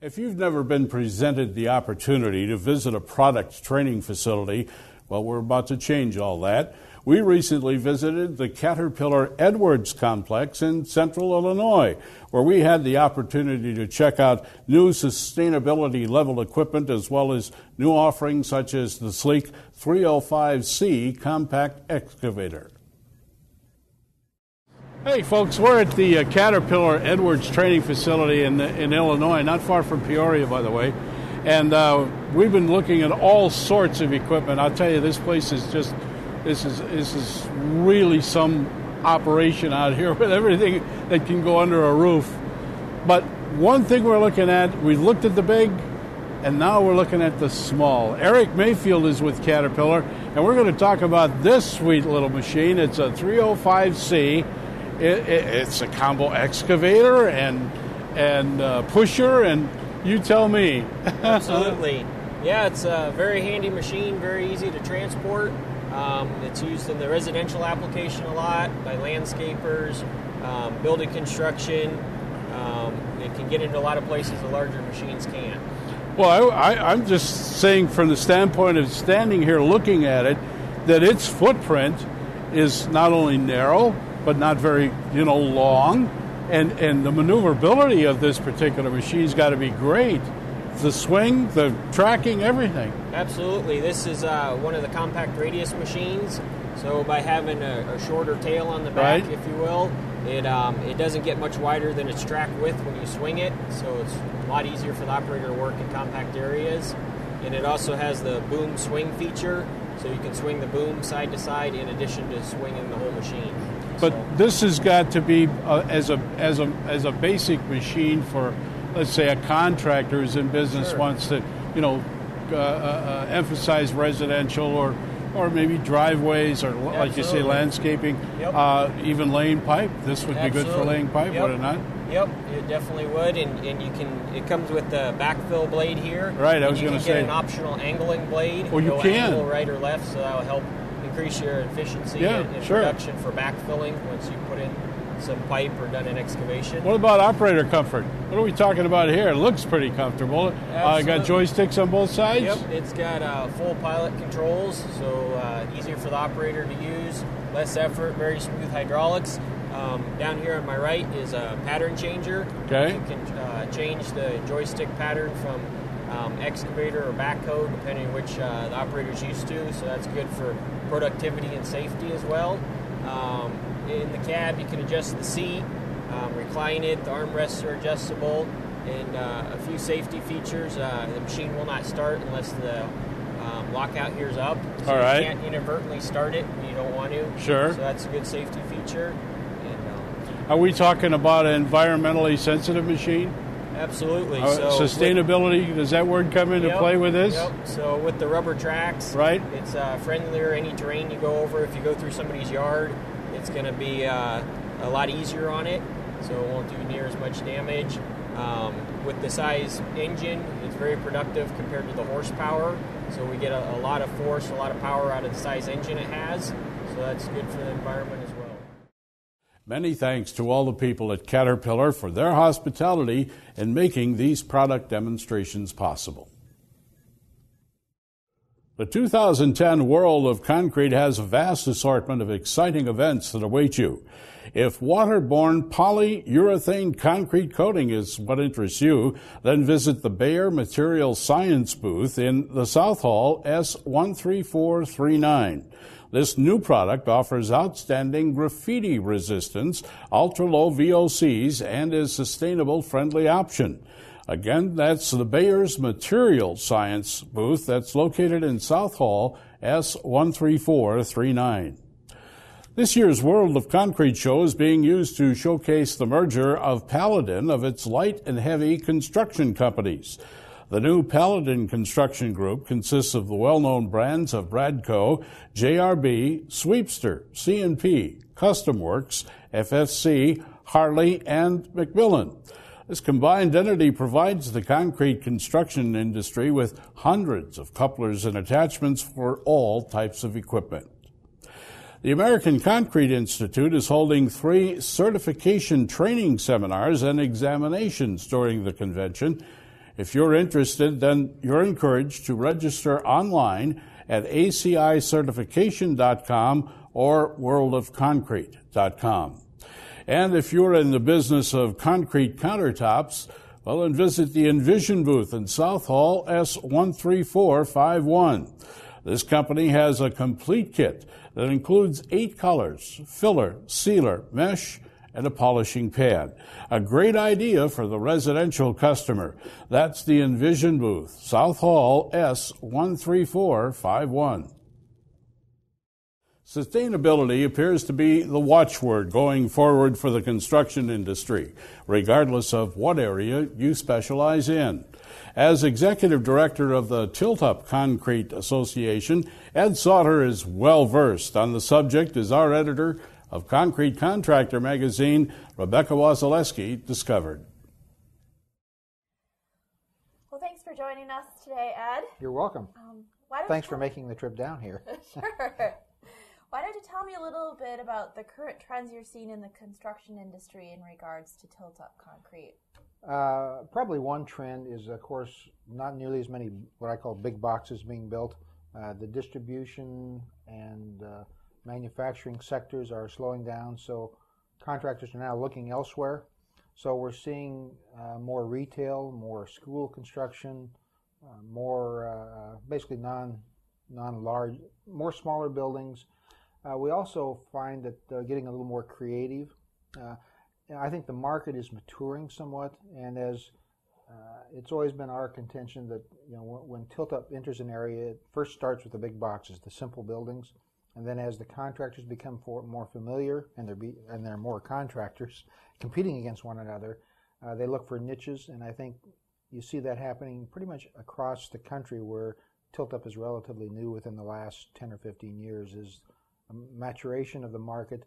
If you've never been presented the opportunity to visit a product training facility, well, we're about to change all that. We recently visited the Caterpillar Edwards complex in central Illinois, where we had the opportunity to check out new sustainability level equipment as well as new offerings such as the sleek 305C compact excavator. Hey folks, we're at the Caterpillar Edwards training facility in Illinois, not far from Peoria, by the way. And we've been looking at all sorts of equipment. I'll tell you, this place is just, this is really some operation out here with everything that can go under a roof. But one thing we're looking at, we looked at the big, and now we're looking at the small. Eric Mayfield is with Caterpillar, and we're going to talk about this sweet little machine. It's a 305C. It's a combo excavator and pusher, and you tell me. Absolutely. Yeah, it's a very handy machine, very easy to transport. It's used in the residential application a lot by landscapers, building construction. It can get into a lot of places the larger machines can't. Well, I'm just saying from the standpoint of standing here looking at it, that its footprint is not only narrow, but not very, long, and the maneuverability of this particular machine's got to be great. The swing, the tracking, everything. Absolutely. This is one of the compact radius machines. So by having a shorter tail on the back, right, if you will, it doesn't get much wider than its track width when you swing it. So it's a lot easier for the operator to work in compact areas. And it also has the boom swing feature, so you can swing the boom side to side in addition to swinging the whole machine. But this has got to be as a basic machine for, let's say, a contractor who's in business, sure, wants to, emphasize residential or maybe driveways or, like you say, landscaping, yep, even laying pipe. This would be good for laying pipe, yep, would it not? Yep, it definitely would, and you can. It comes with the backfill blade here. Right, I was going to say. You can get an optional angling blade. Oh, you can. Angle right or left, so that will help increase your efficiency and sure, production for backfilling once you put in some pipe or done an excavation. What about operator comfort? What are we talking about here? It looks pretty comfortable. Got joysticks on both sides? Yep, it's got full pilot controls, so easier for the operator to use, less effort, very smooth hydraulics. Down here on my right is a pattern changer. Okay. You can change the joystick pattern from excavator or backhoe, depending on which the operator's used to, so that's good for productivity and safety as well. In the cab, you can adjust the seat, recline it, the armrests are adjustable, and a few safety features. The machine will not start unless the lockout here is up. So all right, you can't inadvertently start it when you don't want to. Sure. So that's a good safety feature. Are we talking about an environmentally sensitive machine? Absolutely. Sustainability, does that word come into play with this? Yep. So with the rubber tracks, right, it's friendlier any terrain you go over. If you go through somebody's yard, it's going to be a lot easier on it, so it won't do near as much damage. With the size engine, it's very productive compared to the horsepower, so we get a lot of force, a lot of power out of the size engine it has, so that's good for the environment as well. Many thanks to all the people at Caterpillar for their hospitality in making these product demonstrations possible. The 2010 World of Concrete has a vast assortment of exciting events that await you. If waterborne polyurethane concrete coating is what interests you, then visit the Bayer Materials Science booth in the South Hall S13439. This new product offers outstanding graffiti resistance, ultra-low VOCs, and is a sustainable, friendly option. Again, that's the Bayer's Materials Science booth that's located in South Hall, S13439. This year's World of Concrete show is being used to showcase the merger of Paladin of its light and heavy construction companies. The new Paladin Construction Group consists of the well-known brands of Bradco, JRB, Sweepster, C&P, Custom Works, FFC, Harley, and McMillan. This combined entity provides the concrete construction industry with hundreds of couplers and attachments for all types of equipment. The American Concrete Institute is holding 3 certification training seminars and examinations during the convention. If you're interested, then you're encouraged to register online at acicertification.com or worldofconcrete.com. And if you're in the business of concrete countertops, well, then visit the Envision booth in South Hall S13451. This company has a complete kit that includes 8 colors: filler, sealer, mesh, and a polishing pad. A great idea for the residential customer. That's the Envision booth, South Hall S13451. Sustainability appears to be the watchword going forward for the construction industry, regardless of what area you specialize in. As Executive Director of the Tilt-Up Concrete Association, Ed Sauter is well-versed on the subject as our editor of Concrete Contractor magazine, Rebecca Wasilewski, discovered. Well, thanks for joining us today, Ed. You're welcome. Thanks for making the trip down here. Sure. Why don't you tell me a little bit about the current trends you're seeing in the construction industry in regards to tilt-up concrete? Probably one trend is, of course, not nearly as many what I call big boxes being built. The distribution and manufacturing sectors are slowing down, so contractors are now looking elsewhere. So we're seeing more retail, more school construction, more basically non-large, more smaller buildings. We also find that they're getting a little more creative. I think the market is maturing somewhat, and as it's always been our contention that when tilt-up enters an area, it first starts with the big boxes, the simple buildings, and then as the contractors become more familiar, and there are more contractors competing against one another, they look for niches, and I think you see that happening pretty much across the country where tilt-up is relatively new within the last 10 or 15 years, is a maturation of the market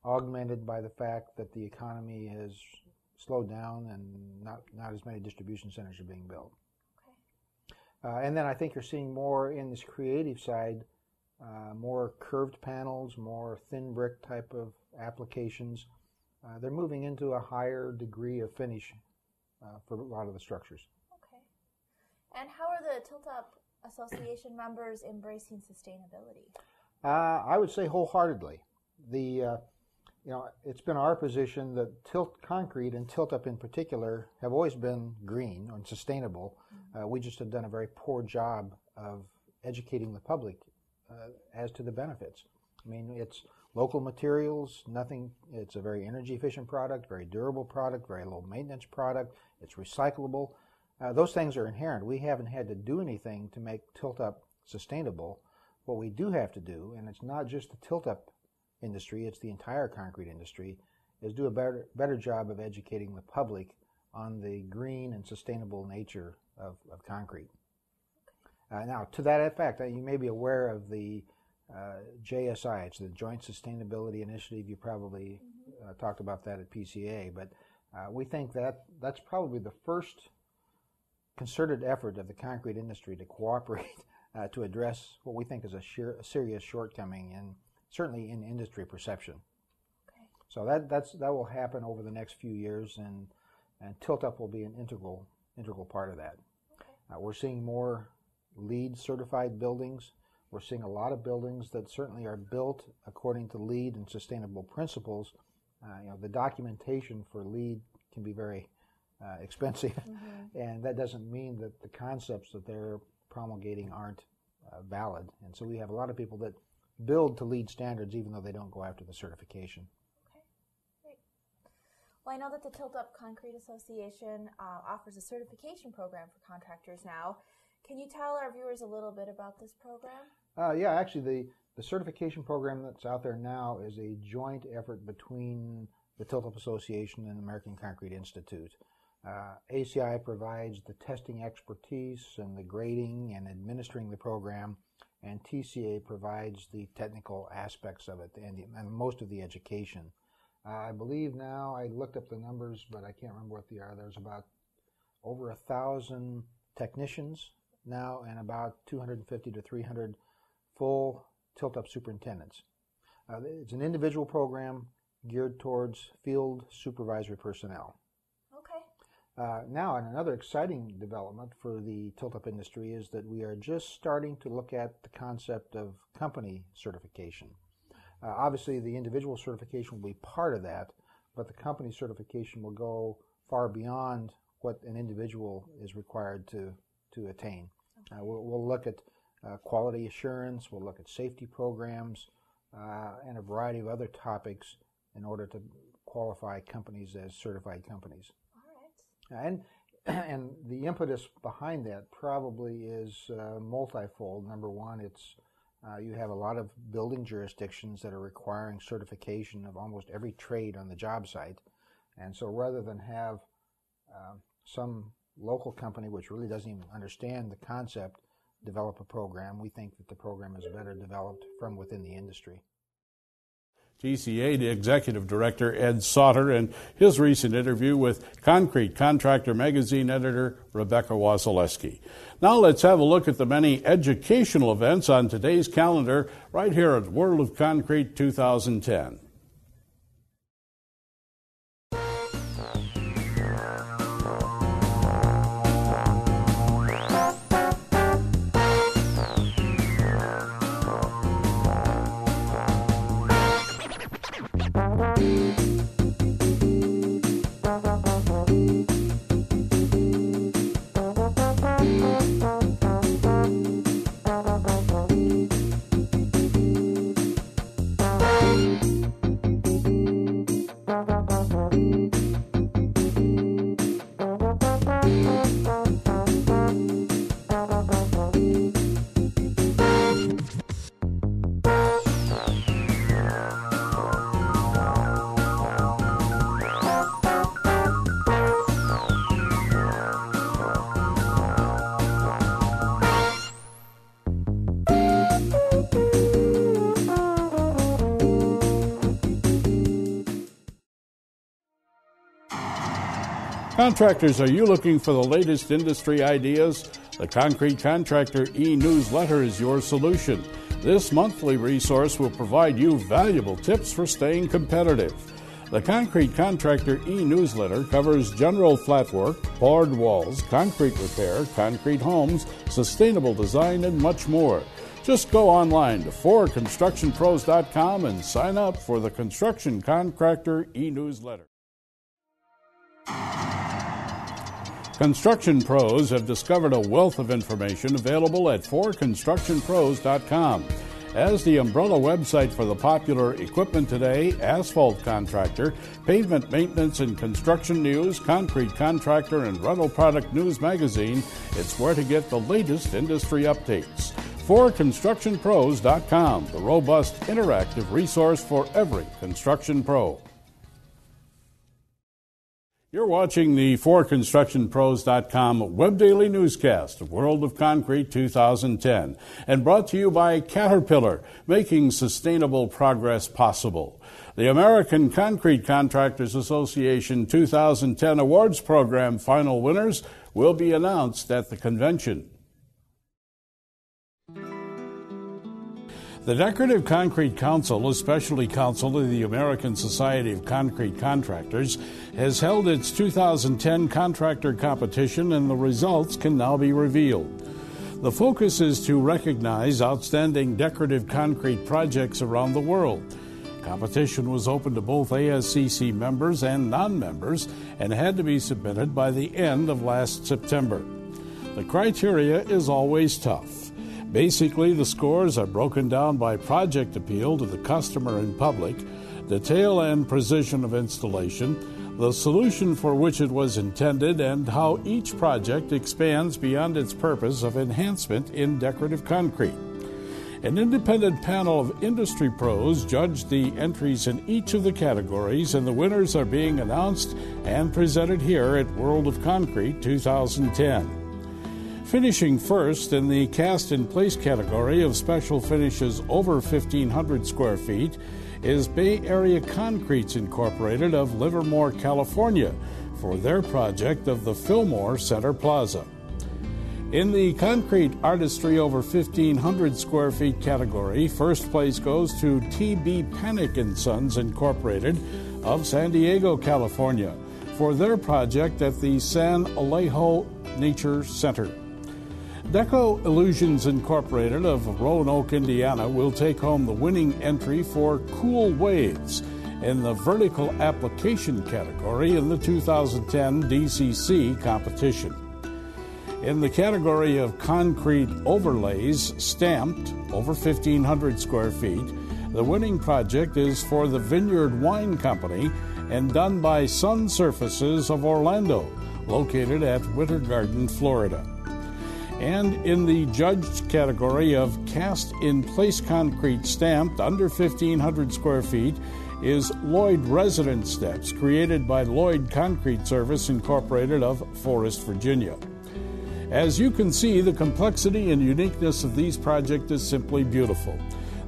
augmented by the fact that the economy has slowed down and not as many distribution centers are being built. Okay. And then I think you're seeing more in this creative side, more curved panels, more thin brick type of applications. They're moving into a higher degree of finish for a lot of the structures. Okay. And how are the Tilt-Up Association members embracing sustainability? I would say wholeheartedly. It's been our position that tilt concrete and tilt-up in particular have always been green and sustainable. We just have done a very poor job of educating the public as to the benefits. I mean, it's local materials, it's a very energy efficient product, very durable product, very low maintenance product, it's recyclable. Those things are inherent. We haven't had to do anything to make tilt-up sustainable. What we do have to do, and it's not just the tilt-up industry, it's the entire concrete industry, is do a better job of educating the public on the green and sustainable nature of concrete. Now, to that effect, you may be aware of the JSI, it's the Joint Sustainability Initiative. You probably talked about that at PCA, but we think that's probably the first concerted effort of the concrete industry to cooperate to address what we think is a serious shortcoming, and certainly in industry perception. Okay. So that will happen over the next few years, and tilt-up will be an integral part of that. Okay. We're seeing more LEED certified buildings. We're seeing a lot of buildings that certainly are built according to LEED and sustainable principles. The documentation for LEED can be very expensive, and that doesn't mean that the concepts that they're promulgating aren't valid. And so we have a lot of people that build to LEED standards even though they don't go after the certification. Okay, great. Well, I know that the Tilt-Up Concrete Association offers a certification program for contractors now. Can you tell our viewers a little bit about this program? Yeah, actually the certification program that's out there now is a joint effort between the Tilt-Up Association and the American Concrete Institute. ACI provides the testing expertise and the grading and administering the program, and TCA provides the technical aspects of it and most of the education. I believe now, I looked up the numbers, but I can't remember what they are. There's about over 1,000 technicians now and about 250 to 300 full tilt-up superintendents. It's an individual program geared towards field supervisory personnel. Okay. Now, and another exciting development for the tilt-up industry is that we are just starting to look at the concept of company certification. Obviously, the individual certification will be part of that, but the company certification will go far beyond what an individual is required to attain. We'll look at quality assurance, we'll look at safety programs, and a variety of other topics in order to qualify companies as certified companies. All right. And the impetus behind that probably is multifold. Number one, it's you have a lot of building jurisdictions that are requiring certification of almost every trade on the job site. And so rather than have some local company which really doesn't even understand the concept develop a program, we think that the program is better developed from within the industry. TCA, the Executive Director, Ed Sauter, and his recent interview with Concrete Contractor Magazine editor Rebecca Wasilewski. Now let's have a look at the many educational events on today's calendar right here at World of Concrete 2010. Contractors, are you looking for the latest industry ideas? The Concrete Contractor e-newsletter is your solution. This monthly resource will provide you valuable tips for staying competitive. The Concrete Contractor e-newsletter covers general flat work, poured walls, concrete repair, concrete homes, sustainable design, and much more. Just go online to forconstructionpros.com and sign up for the Construction Contractor e-newsletter. Construction pros have discovered a wealth of information available at forconstructionpros.com. As the umbrella website for the popular Equipment Today, Asphalt Contractor, Pavement Maintenance and Construction News, Concrete Contractor, and Rental Product News magazine, it's where to get the latest industry updates. forconstructionpros.com, the robust, interactive resource for every construction pro. You're watching the forconstructionpros.com Web Daily Newscast of World of Concrete 2010, and brought to you by Caterpillar, making sustainable progress possible. The American Concrete Contractors Association 2010 Awards Program final winners will be announced at the convention. The Decorative Concrete Council, a specialty council of the American Society of Concrete Contractors, has held its 2010 contractor competition, and the results can now be revealed. The focus is to recognize outstanding decorative concrete projects around the world. Competition was open to both ASCC members and non-members and had to be submitted by the end of last September. The criteria is always tough. Basically, the scores are broken down by project appeal to the customer and public, detail and precision of installation, the solution for which it was intended, and how each project expands beyond its purpose of enhancement in decorative concrete. An independent panel of industry pros judged the entries in each of the categories, and the winners are being announced and presented here at World of Concrete 2010. Finishing first in the cast-in-place category of special finishes over 1,500 square feet is Bay Area Concretes Incorporated of Livermore, California, for their project of the Fillmore Center Plaza. In the concrete artistry over 1,500 square feet category, first place goes to T.B. Panic & Sons Incorporated of San Diego, California, for their project at the San Alejo Nature Center. Deco Illusions Incorporated of Roanoke, Indiana will take home the winning entry for Cool Waves in the vertical application category in the 2010 DCC competition. In the category of concrete overlays stamped over 1,500 square feet, the winning project is for the Vineyard Wine Company and done by Sun Surfaces of Orlando, located at Winter Garden, Florida. And in the judged category of cast-in-place concrete stamped under 1,500 square feet is Lloyd Residence Steps, created by Lloyd Concrete Service Incorporated of Forest, Virginia. As you can see, the complexity and uniqueness of these projects is simply beautiful.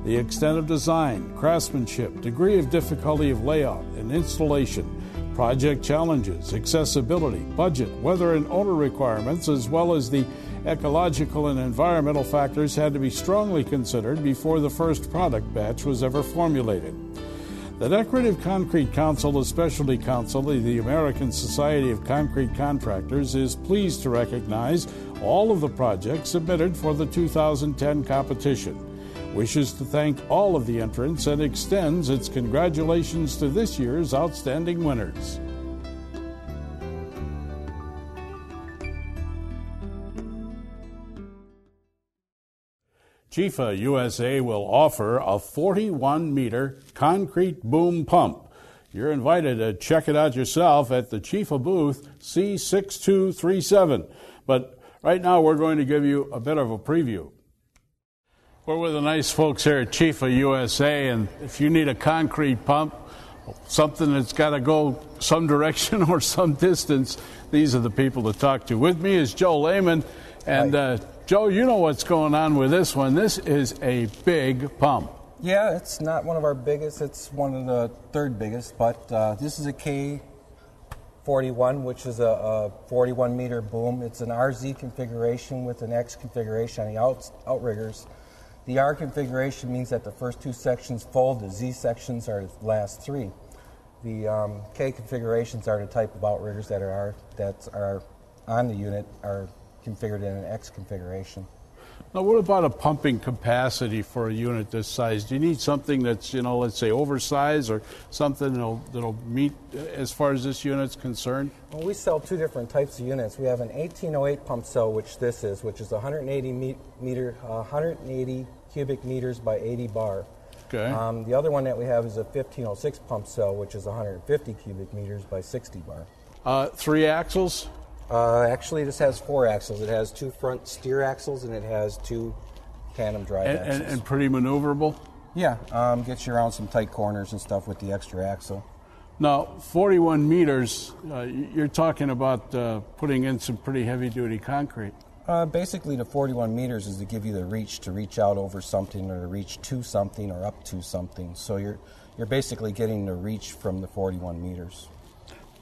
The extent of design, craftsmanship, degree of difficulty of layout and installation, project challenges, accessibility, budget, weather and owner requirements, as well as the ecological and environmental factors had to be strongly considered before the first product batch was ever formulated. The Decorative Concrete Council, the Specialty Council of the American Society of Concrete Contractors, is pleased to recognize all of the projects submitted for the 2010 competition, wishes to thank all of the entrants, and extends its congratulations to this year's outstanding winners. Chifa USA will offer a 41-meter concrete boom pump. You're invited to check it out yourself at the Chifa booth, C6237. But right now we're going to give you a bit of a preview. We're with the nice folks here at Chifa USA, and if you need a concrete pump, something that's got to go some direction or some distance, these are the people to talk to. With me is Joe Lehman, and Joe, you know what's going on with this one. This is a big pump. Yeah, it's not one of our biggest. It's one of the third biggest, but this is a K41, which is a 41-meter boom. It's an RZ configuration with an X configuration on the outriggers. The R configuration means that the first two sections fold. The Z sections are the last three. The K configurations are the type of outriggers that are on the unit are configured in an X configuration. Now, what about a pumping capacity for a unit this size? Do you need something that's, let's say oversized, or something that'll meet as far as this unit's concerned? Well, we sell two different types of units. We have an 1808 pump cell, which is 180 cubic meters by 80 bar. Okay. The other one that we have is a 1506 pump cell, which is 150 cubic meters by 60 bar. 3 axles? Actually, this has 4 axles. It has 2 front steer axles, and it has 2 tandem drive axles. And pretty maneuverable? Yeah, gets you around some tight corners and stuff with the extra axle. Now, 41 meters, you're talking about putting in some pretty heavy-duty concrete. Basically, the 41 meters is to give you the reach to reach out over something, or to reach to something, or up to something. So you're basically getting the reach from the 41 meters.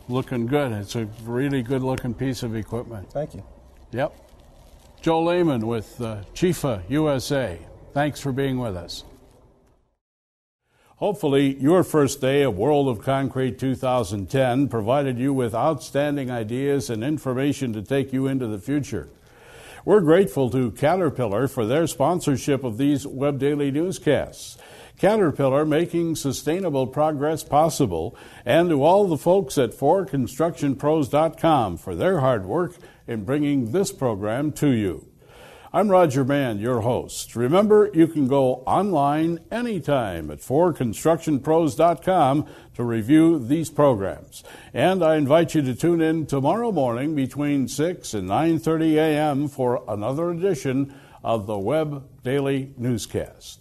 Looking good. It's a really good-looking piece of equipment. Thank you. Yep. Joe Lehman with Chifa USA. Thanks for being with us. Hopefully, your first day of World of Concrete 2010 provided you with outstanding ideas and information to take you into the future. We're grateful to Caterpillar for their sponsorship of these Web Daily Newscasts. Caterpillar, making sustainable progress possible, and to all the folks at forconstructionpros.com for their hard work in bringing this program to you. I'm Roger Mann, your host. Remember, you can go online anytime at forconstructionpros.com to review these programs. And I invite you to tune in tomorrow morning between 6 and 9:30 a.m. for another edition of the Web Daily Newscast.